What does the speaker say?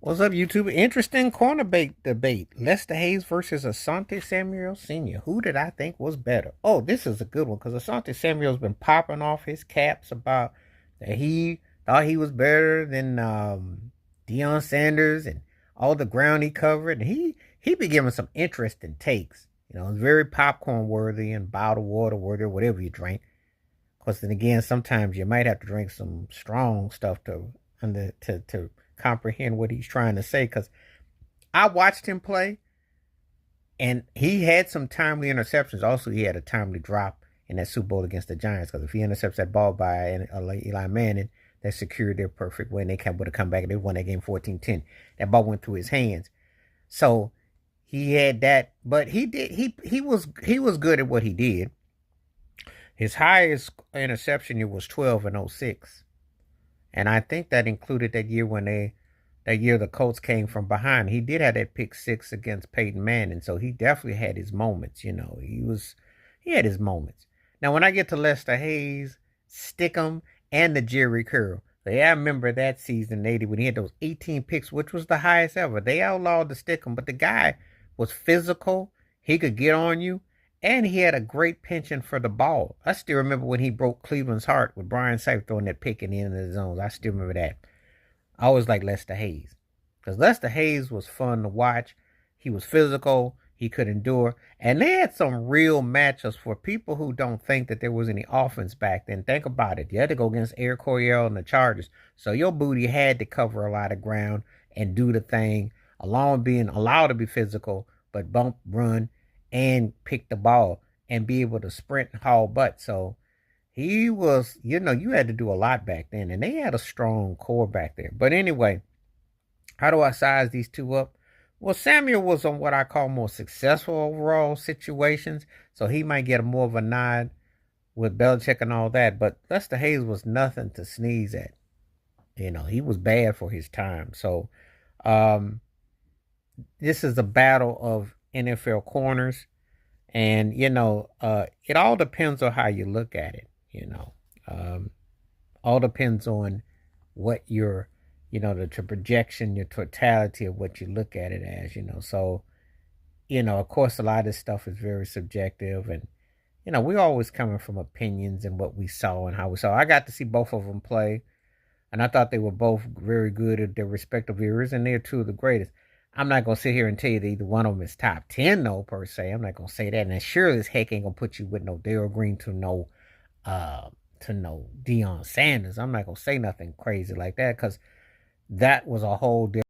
What's up, YouTube? Interesting cornerback debate. Lester Hayes versus Asante Samuel Sr. Who did I think was better? Oh, this is a good one because Asante Samuel's been popping off his caps about that he thought he was better than Deion Sanders and all the ground he covered. And he be giving some interesting takes. It's very popcorn worthy and bottled water worthy, whatever you drink. Because then again, sometimes you might have to drink some strong stuff to comprehend what he's trying to say. Because I watched him play, and he had some timely interceptions. Also, he had a timely drop in that Super Bowl against the Giants. Because if he intercepts that ball by Eli Manning, that secured their perfect win. They would have come back and they won that game 14-10. That ball went through his hands. So he had that, but he was good at what he did. His highest interception year was 12 and '06. And I think that included that year the Colts came from behind. He did have that pick six against Peyton Manning, so he definitely had his moments. He had his moments. Now when I get to Lester Hayes, Stickum, and the Jerry Curl, yeah, I remember that season '80 when he had those 18 picks, which was the highest ever. They outlawed the Stickum, but the guy was physical. He could get on you, and he had a great penchant for the ball. I still remember when he broke Cleveland's heart with Brian Safe throwing that pick in the end of the zones. I still remember that. I always like Lester Hayes because Lester Hayes was fun to watch. He was physical. He could endure. And they had some real matchups for people who don't think that there was any offense back then. Think about it. You had to go against Air Coryell and the Chargers. So your booty had to cover a lot of ground and do the thing, along with being allowed to be physical, but bump, run, and pick the ball and be able to sprint and haul butt. So he was, you had to do a lot back then, and they had a strong core back there. But anyway, how do I size these two up? Well, Samuel was on what I call more successful overall situations, so he might get more of a nod with Belichick and all that. But Lester Hayes was nothing to sneeze at. He was bad for his time. So um, this is a battle of NFL corners, and it all depends on how you look at it. Um, all depends on what your, the projection, your totality of what you look at it as. So of course, a lot of this stuff is very subjective, and we're always coming from opinions and what we saw and how we saw. I got to see both of them play, and I thought they were both very good at their respective eras, and they're two of the greatest. I'm not gonna sit here and tell you that either one of them is top 10 though per se. I'm not gonna say that, and I sure as heck ain't gonna put you with no Darrell Green uh to no Deion Sanders. I'm not gonna say nothing crazy like that because that was a whole different